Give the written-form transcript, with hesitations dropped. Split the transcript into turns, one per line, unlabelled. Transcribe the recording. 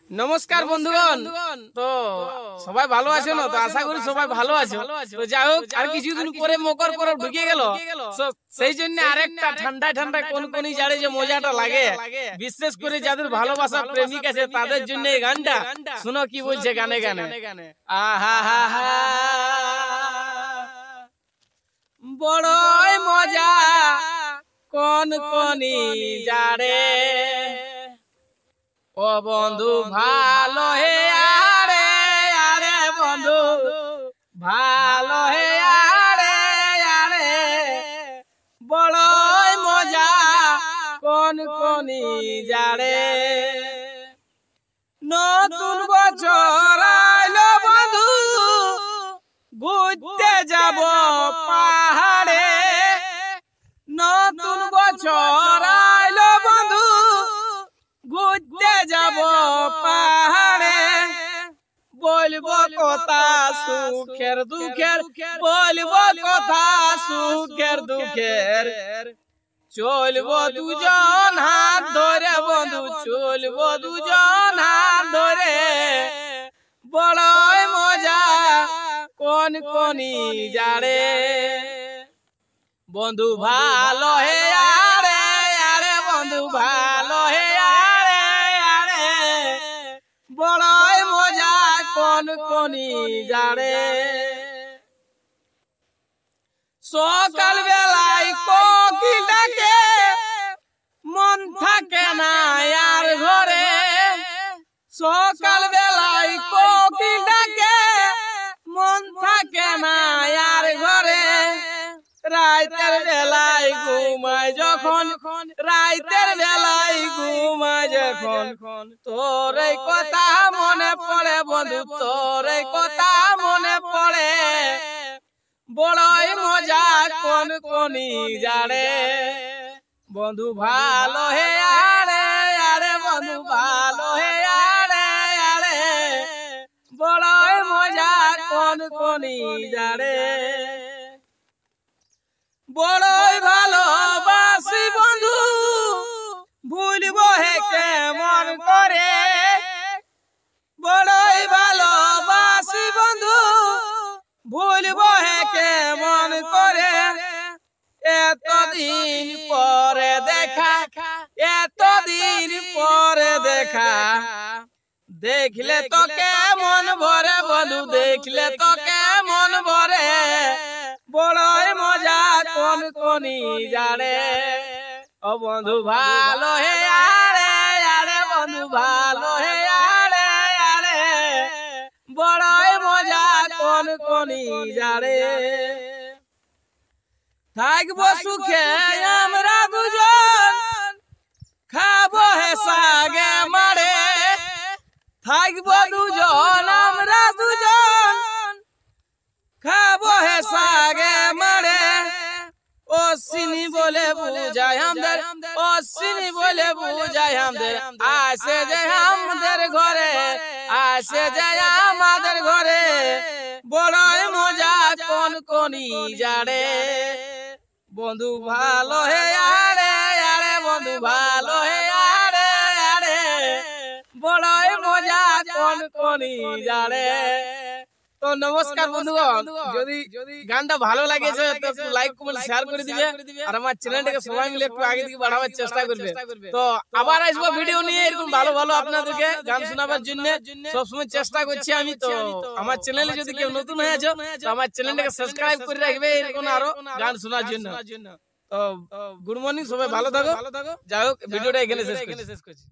নমস্কার বন্ধুগণ। তো সবাই ভালো আছেন? তো আশা করি সবাই ভালো আছে। তো যাই হোক, আর কিছুদিন পরে মকর পরব ঢুকে গেল, সেই জন্য আরেকটা ঠান্ডায় ঠান্ডায় কোনকনি জাড়ে যে মজাটা লাগে, বিশেষ করে যাদের ভালোবাসা প্রেমিক আছে তাদের জন্য এই গানটা শুনো কি বলছে গানে গানে। আহা হা হা, বড়ই মজা কোনকনি জাড়ে, ও বন্ধু ভালো হে আরে আরে বন্ধু ভালো হে আরে আরে, বড়ই মজা কোনকনি জাড়ে। নতুন বছর আইলো বন্ধু, ঘুরতে যাব পাহাড়ে। নতুন বছর আইলো বন্ধু, ঘুরতে যাব পাহাড়ে। বলবো কথা সুখের দুঃখের, বলবো কথা সুখের দুঃখের। চলবো দুজন হাত ধরে বন্ধু, চলবো দুজন হাত ধরে। বড়ই মজা কোনকনি জাড়ে, বন্ধু ভালো হে আরে আরে বন্ধু ভালো হে আরে আরে, বড়ই মজা কোনকনি জাড়ে। সকাল বেলায় কোকিল ডাকে, মন থাকে না আর ঘরে। সকাল বেলায় কোকিল ডাকে, মন থাকে না আর ঘরে। রাতের বেলায় ঘুমায় যখন, রাতের বেলায় ঘুমায় যখন, তোর এই কথা মনে পড়ে বন্ধু, তোর এই কথা মনে পড়ে। বড়ই মজা কোনকনি জাড়ে, বন্ধু ভালো হে আরে আরে বন্ধু ভালো হে আরে আরে, বড়ই মজা কোনকনি জাড়ে। বড়ই ভালোবাসি বন্ধু, ভুলবো হে কেমন করে। বড়ই ভালোবাসি বন্ধু, ভুলবো হে কেমন করে। এতদিন পরে দেখা, এতদিন পরে দেখা, দেখলে তো কেমন ভরে বন্ধু, দেখলে তো কেমন ভরে। বড়ই মজা কোনকনি জাড়ে, ও বন্ধু ভালো হে আরে আরে বন্ধু ভালো হে আরে আরে, বড়ই মজা কোনকনি জাড়ে। থাকবো সুখে আমরা দুজন, খাবো হে সাগে মারে। থাকবো দুজন আমরা দুজন, খাবো হে সাগে মারে। অশ্বিনী বলে বুঝায় আমাদের, অশ্বিনী বলে বুঝায় আমাদের। আসে যে আমাদের ঘরে, আসে যে আমাদের ঘরে। বড়ই মজা কোনকনি জাড়ে, বন্ধু ভালো হে আরে আরে বন্ধু ভালো হে আরে আরে, বড়ই মজা কোনকনি জাড়ে। তো নমস্কার বন্ধুগণ, যদি গানটা ভালো লাগেছে তো একটু লাইক কমেন্ট শেয়ার করে দিবে, আর আমার চ্যানেলটাকে সবাই মিলে একটু আগে দিকে বাড়াবার চেষ্টা করবে। তো আবার আসবো ভিডিও নিয়ে এরকম ভালো ভালো আপনাদেরকে গান শোনাবার জন্য সবসময় চেষ্টা করছি আমি। তো আমার চ্যানেলে যদি কেউ নতুন হয়েছে তো আমার চ্যানেলটাকে সাবস্ক্রাইব করে রাখবে এরকম আরো গান শোনার জন্য। তো গুড মর্নিং, সবাই ভালো থাকো। যাই হোক, ভিডিওটা এখানে শেষ করছি।